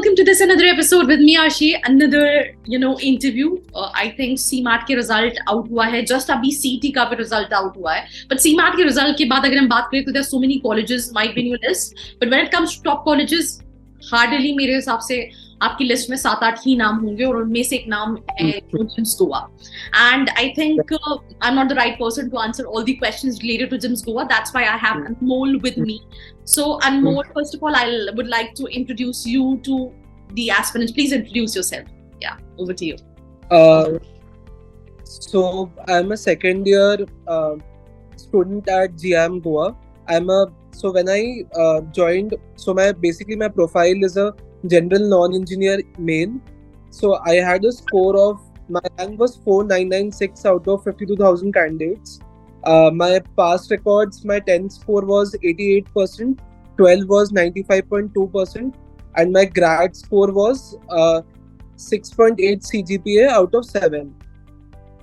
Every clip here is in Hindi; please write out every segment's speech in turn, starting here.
welcome to this another episode with me Ashi. Another interview. I think CMAT के result out हुआ है. Just अभी CT का भी result out हुआ है. But CMAT के result के बाद अगर हम बात करें तो there are so many colleges might be in your list. But when it comes to top colleges, hardly मेरे हिसाब से आपकी लिस्ट में 7-8 ही नाम होंगे और उनमें से एक नाम है GIMs Goa. And I think I'm not the right person to answer all the questions related to Jims Goa. That's why I have Anmol with me. So Anmol, first of all, I would like to introduce you to the aspirants. Please introduce yourself. Yeah, over to you. So I'm a second year student at GIM Goa. So when I joined, so my profile is a general non-engineer main. So I had a score of, my rank was 4996 out of 52,000 candidates. My past records, my 10th score was 88%, 12 was 95.2%, and my grad score was 6.8 CGPA out of 7.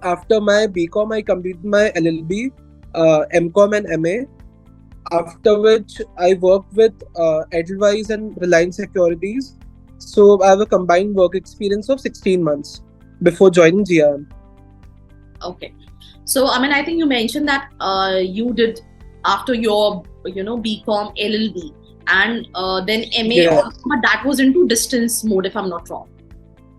After my BCom, I completed my LLB, MCom and MA. After which I worked with Edelweiss and Reliance Securities. So I have a combined work experience of 16 months before joining GIM. Okay. So, I think you mentioned that you did after your, BCom, LLB and then MA, Yeah. but that was into distance mode if I'm not wrong.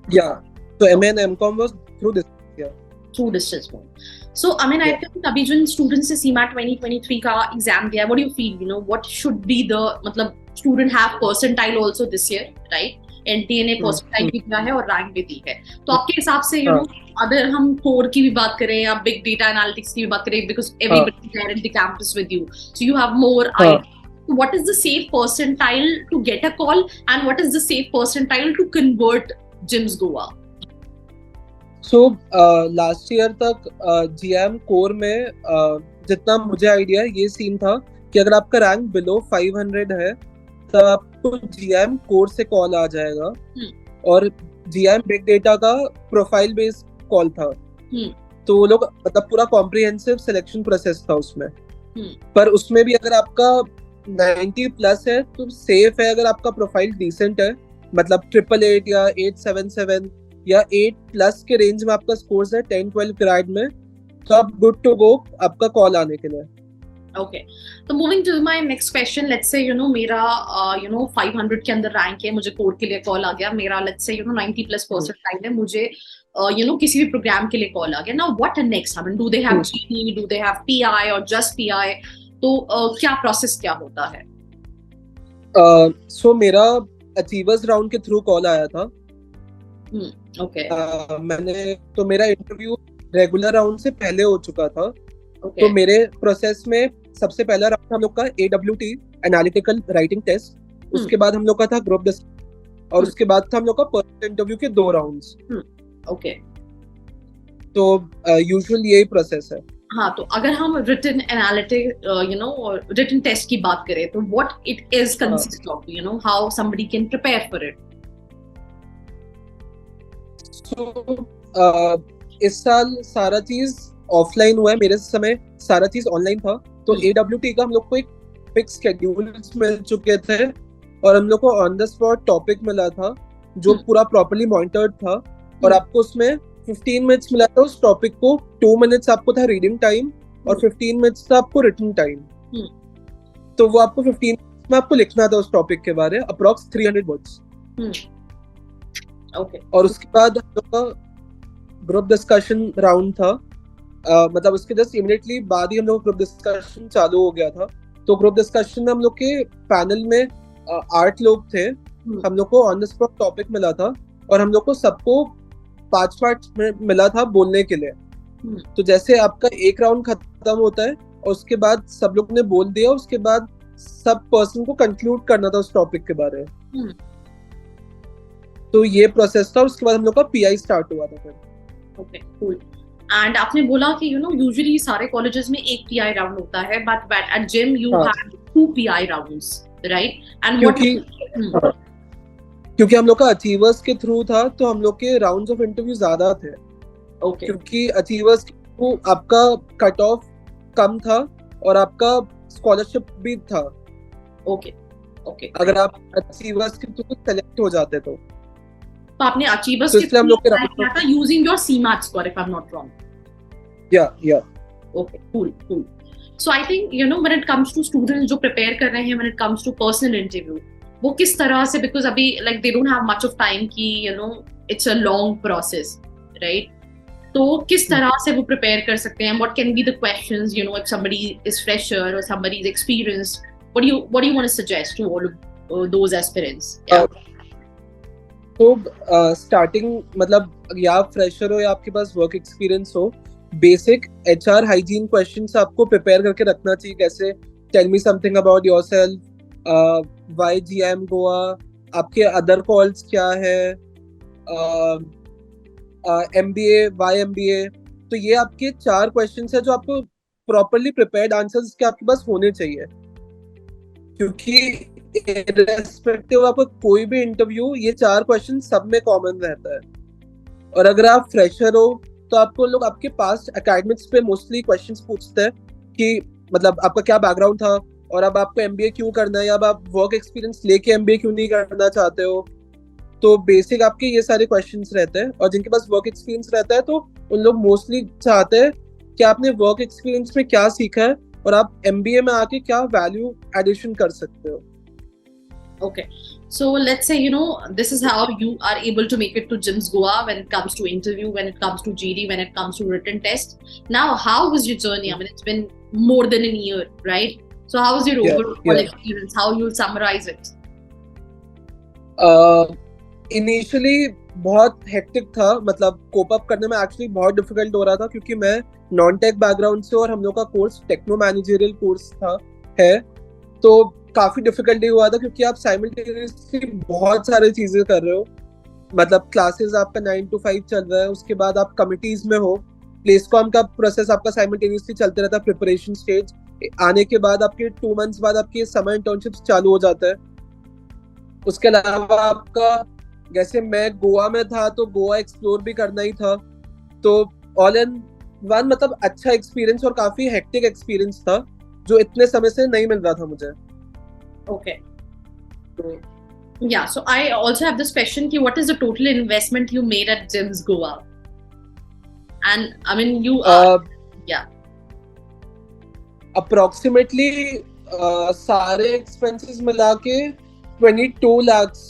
Yeah. So MA and MCom was through this. Yeah. Through distance mode. So, I think अभी जो students से CMAT 2023 का exam दिया, what do you feel? What should be the, student have percentile also this year, right? NTA ने percentile भी दिया है और rank भी दी है. तो आपके हिसाब से, अगर हम core की भी बात करें या big data analytics की भी बात करें, because everybody is there in the campus with you, so you have more idea. What is the safe percentile to get a call, and what is the safe percentile to convert Jims Goa? So last year तक GIM core में जितना मुझे आइडिया ये सीन था कि अगर आपका रैंक बिलो 500 है तब आपको GIM core से कॉल आ जाएगा. और GIM बिग डेटा का प्रोफाइल बेस्ड कॉल था. तो वो लोग पूरा कॉम्प्रिहेंसिव सिलेक्शन प्रोसेस था उसमें. पर उसमें भी अगर आपका 90 प्लस है तो सेफ है. अगर आपका प्रोफाइल डिसेंट है, 888 या 877 या 8 प्लस के रेंज में आपका स्कोर्स है 10-12 ग्रेड में, तो आप गुड टू गो आपका कॉल आने के लिए. Okay. तो moving to my next question, let's say मेरा 500 के अंदर रैंक है, मुझे कोड के लिए कॉल आ गया, मेरा लेट्स से 90 प्लस परसेंटाइल है, मुझे किसी भी प्रोग्राम के लिए कॉल आ गया. Now what next? Do they have GD, do they have pi और जस्ट पीआई? तो क्या प्रोसेस क्या होता है? सो मेरा अचीवर्स राउंड के थ्रू कॉल आया था. Okay. तो मेरा इंटरव्यू रेगुलर राउंड से पहले हो चुका था. Okay. तो मेरे प्रोसेस में सबसे पहला राउंड हम लोग का AWT एनालिटिकल राइटिंग टेस्ट, उसके बाद हम लोग का था ग्रुप डिस्कशन और उसके बाद था हम लोग का पर्सनल इंटरव्यू के 2 राउंड्स. ओके. तो यूजुअल यही प्रोसेस है. हाँ, तो अगर हम रिटन एनालिटिक रिटन टेस्ट की बात करें तो what it is consist of, how somebody can prepare for it? इस साल सारा चीज ऑफलाइन हुआ है, मेरे समय सारा चीज ऑनलाइन था. तो AWT का हम लोग को एक फिक्स शेड्यूल्स मिल चुके थे और हम लोग को ऑन द स्पॉट टॉपिक मिला था जो पूरा प्रॉपर्ली मॉनिटर्ड था. और आपको उसमें 15 मिनट्स मिला था उस टॉपिक को. 2 मिनट्स आपको था रीडिंग टाइम और 15 मिनट्स था आपको रिटन टाइम. तो वो आपको 15 मिनट्स में आपको लिखना था उस टॉपिक के बारे में, अप्रॉक्स 300 वर्ड्स. Okay. और उसके बाद हम लोग का ग्रुप डिस्कशन राउंड था. उसके जस्ट इमीडिएटली बाद ही हम लोग ग्रुप डिस्कशन चालू हो गया था. तो ग्रुप डिस्कशन में हम लोग के पैनल में 8 लोग थे. हम लोग को ऑन द स्पॉट टॉपिक मिला था और हम लोग को सबको 5 में मिला था बोलने के लिए. तो जैसे आपका एक राउंड खत्म होता है और उसके बाद सब लोग ने बोल दिया, उसके बाद सब पर्सन को कंक्लूड करना था उस टॉपिक के बारे में. तो ये प्रोसेस था. उसके बाद हम लोग का पीआई स्टार्ट हुआ था फिर. Okay, cool. एंड आपने बोला कि यूजुअली सारे कॉलेजेस में एक पीआई राउंड होता है, but at gym you have 2 pi rounds, right? And क्योंकि हम लोग का अचीवर्स के थ्रू था तो हम लोग के राउंड्स ऑफ इंटरव्यू ज्यादा थे. ओके. क्योंकि अचीवर्स के थ्रू आपका कट ऑफ कम था और आपका स्कॉलरशिप भी था. ओके. ओके, अगर आप अचीवर्स के थ्रू सेलेक्ट हो जाते तो आपने अचीवर्स तो के इसलिए हम थ्रू लोग के अप्लाई राउंड किया में था using your CMAT score, if I am not wrong. या Okay, cool. So I think, when it comes to students जो prepare कर रहे हैं, when it comes to personal interview, वो किस तरह से, because अभी like they don't have much of time कि, it's a long process, right? तो किस तरह से वो prepare कर सकते हैं? What can be the questions, if somebody is fresher or somebody is experienced, what do you want to suggest to all of those aspirants? Yeah. तो स्टार्टिंग मतलब या आप फ्रेशर हो या आपके पास वर्क एक्सपीरियंस हो, बेसिक एचआर हाइजीन क्वेश्चंस आपको प्रिपेयर करके रखना चाहिए. कैसे tell me something about yourself, why GIM Goa, आपके अदर कॉल्स क्या है, एमबीए, व्हाई एमबीए. तो ये आपके 4 क्वेश्चंस है जो आपको प्रॉपर्ली प्रिपेयर्ड आंसर्स के आपके पास होने चाहिए, क्योंकि इररेस्पेक्टिव आपका कोई भी इंटरव्यू ये 4 क्वेश्चन सब में कॉमन रहता है. और अगर आप फ्रेशर हो तो आपको लोग आपके पास्ट एकेडमिक्स पे मोस्टली क्वेश्चंस पूछते हैं कि मतलब आपका क्या बैकग्राउंड था और अब आपको एमबीए क्यों करना है, या अब आप वर्क एक्सपीरियंस लेके एमबीए क्यों नहीं करना चाहते हो. तो बेसिक आपके ये सारे क्वेश्चंस रहते हैं. और जिनके पास वर्क एक्सपीरियंस रहता है तो उन लोग मोस्टली चाहते हैं कि आपने वर्क एक्सपीरियंस में क्या सीखा है और आप एमबीए में आके क्या वैल्यू एडिशन कर सकते हो. Okay, so let's say, this is how you are able to make it to GIMS Goa when it comes to interview, when it comes to GD, when it comes to written test. Now, how was your journey? I mean, it's been more than a year, right? So how was your overall experience? How you'll summarize it? Initially बहुत हेक्टिक था, मतलब कोप अप करने में एक्चुअली बहुत डिफिकल्ट हो रहा था, क्योंकि मैं नॉन टेक बैकग्राउंड से और हम लोग का कोर्स टेक्नो मैनेजरियल कोर्स था है. तो काफी डिफिकल्टी हुआ था, क्योंकि आप साइमल्टेनियसली बहुत सारी चीजें कर रहे हो. मतलब क्लासेस आपका 9 to 5 चल रहा है, उसके बाद आप कमिटीज में हो, प्लेसकॉम का प्रोसेस आपका साइमल्टेनियसली चलते रहता है, प्रिपरेशन स्टेज आने के बाद आपके 2 months बाद आपके समर इंटर्नशिप्स चालू हो जाता है. उसके अलावा आपका, जैसे मैं गोवा में था तो गोवा एक्सप्लोर भी करना ही था. तो ऑल इन वन मतलब अच्छा एक्सपीरियंस और काफी हेक्टिक एक्सपीरियंस था, जो इतने समय से नहीं मिल रहा था मुझे. Okay. Yeah, so I also have this question ki what is the total investment you made at GIMS Goa? And I mean, you yeah. Approximately सारे expenses मिला के 22 lakhs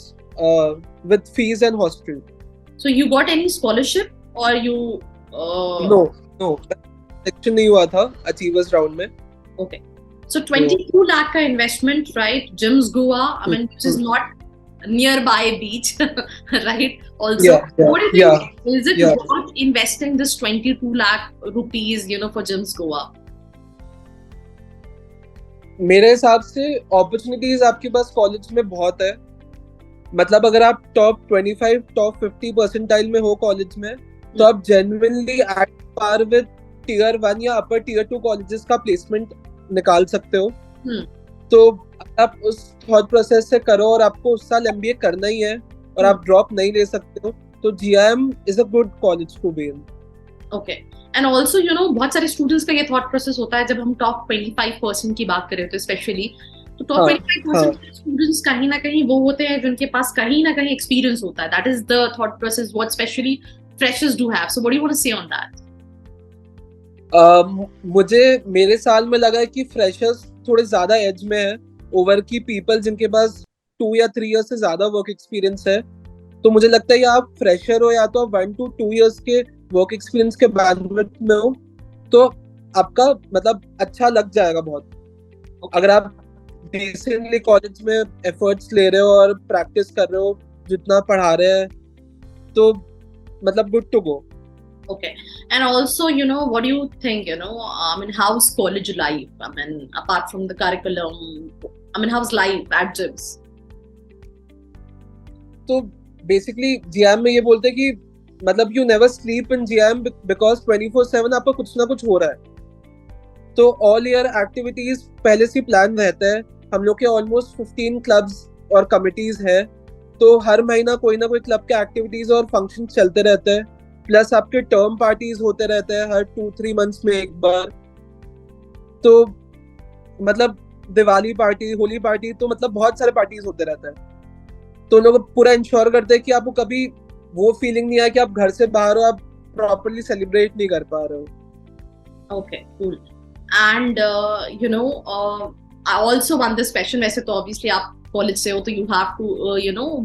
with fees and hostel. So you got any scholarship or you No, selection नहीं हुआ था achievers round में. Okay. So 22 lakh ka investment, right? GIMS Goa, I mean, which is not nearby beach, right? Also, what do you think? Is it worth investing this 22 lakh rupees, for GIMS Goa? मेरे हिसाब से अपॉर्चुनिटीज आपके पास कॉलेज में बहुत है. मतलब अगर आप टॉप 25, टॉप 50 परसेंटाइल में हो कॉलेज में, तो आप genuinely at par with tier 1 या अपर टियर 2 कॉलेजेस का प्लेसमेंट निकाल सकते हो. तो आप उस थॉट प्रोसेस से करो, और आपको उस साल एमबीए करना ही है और आप ड्रॉप नहीं ले सकते हो, तो GIM is a good college to be in. Okay. And also बहुत सारे स्टूडेंट्स का ये थॉट प्रोसेस होता है, जब हम टॉप 25% की बात करें तो स्पेशली, तो टॉप 25% स्टूडेंट्स कहीं ना कहीं वो होते हैं जिनके पास कहीं ना कहीं एक्सपीरियंस होता है. That is the thought process what specially freshers do have. So what do you want to say on that? मुझे मेरे साल में लगा कि फ्रेशर्स थोड़े ज्यादा एज में है ओवर की पीपल जिनके पास 2 या 3 years से ज्यादा वर्क एक्सपीरियंस है. तो मुझे लगता है या आप फ्रेशर हो या तो आप 1 to 2 years के वर्क एक्सपीरियंस के बैंडविड्थ में हो, तो आपका मतलब अच्छा लग जाएगा बहुत. अगर आप रिसेंटली कॉलेज में एफर्ट्स ले रहे हो और प्रैक्टिस कर रहे हो, जितना पढ़ा रहे हैं, तो मतलब good to go. Okay. And also, what do you think, I mean, how's college life? I mean, apart from the curriculum, I mean, how's life at GIMS? तो बेसिकली जीएम में ये बोलते हैं कि मतलब you never sleep in GIM because 24/7 आपका कुछ ना कुछ हो रहा है. तो ऑल ईयर एक्टिविटीज पहले से प्लान रहता है. हम लोग के ऑलमोस्ट 15 क्लब्स और कमिटीज है, तो हर महीना कोई ना कोई क्लब के एक्टिविटीज और फंक्शन चलते रहते हैं. प्लस आपके टर्म पार्टीज होते रहते हैं हर 2-3 months में एक बार. तो मतलब दिवाली पार्टी, होली पार्टी, तो मतलब बहुत सारे पार्टीज होते रहते हैं, तो लोग पूरा इंश्योर करते हैं कि आपको कभी वो फीलिंग नहीं आए कि आप घर से बाहर हो, आप प्रॉपर्ली सेलिब्रेट नहीं कर पा रहे हो. Okay, cool. And I also want this question. वैसे तो obviously आप college से हो तो you have to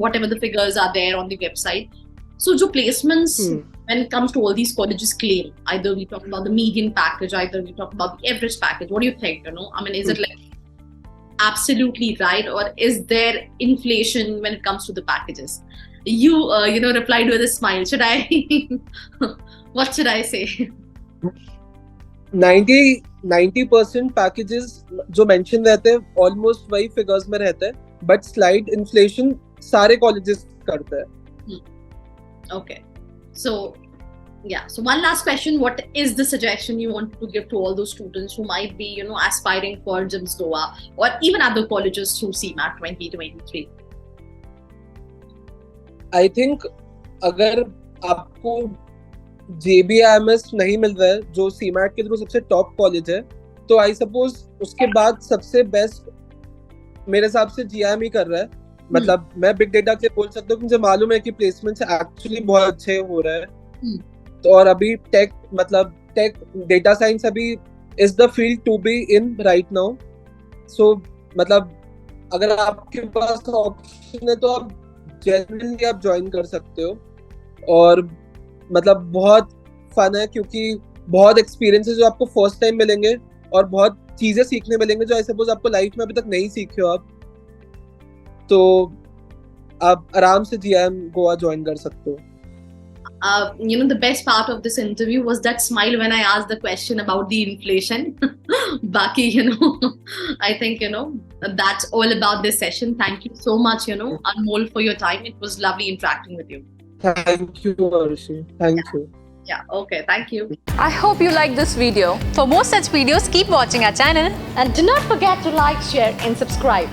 whatever the figures are there on the website. So जो placements when it comes to all these colleges claim, either we talk about the median package, either we talk about the average package. What do you think? I mean, is it like absolutely right, or is there inflation when it comes to the packages? You replied with a smile. Should I? What should I say? 90% packages जो मेंशन रहते हैं ऑलमोस्ट वही फिगर्स में रहते हैं, बट स्लाइड इन्फ्लेशन सारे कॉलेजेस करते हैं. Okay, so one last question. What is the suggestion you want to give to all those students who might be aspiring for JIMS Goa or even other colleges through CMAT 2023? I think अगर आपको JBIMS नहीं मिल रहा है जो CMAT के थ्रू सबसे टॉप कॉलेज है, तो आई सपोज उसके बाद सबसे बेस्ट मेरे हिसाब से GIM ही कर रहा है. मतलब मैं बिग डेटा के बोल सकता हूँ, मुझे मालूम है कि प्लेसमेंट्स एक्चुअली बहुत अच्छे हो रहे हैं. तो और अभी टेक डेटा साइंस अभी is the field to be in right now. So मतलब अगर आपके पास ऑप्शन है तो आप जनरली आप ज्वाइन कर सकते हो. और मतलब बहुत फन है क्योंकि बहुत एक्सपीरियंसेस जो आपको फर्स्ट टाइम मिलेंगे और बहुत चीजें सीखने मिलेंगे जो आई सपोज आपको लाइफ में अभी तक नहीं सीखे हो आप, तो आप आराम से GIM गोवा ज्वाइन कर सकते हो. The best part of this interview was that smile when I asked the question about the inflation. Baki, I think, that's all about this session. Thank you so much, Anmol, for your time. It was lovely interacting with you. Thank you, Arshi. Thank you. Yeah, okay, thank you. I hope you liked this video. For more such videos, keep watching our channel. And do not forget to like, share and subscribe.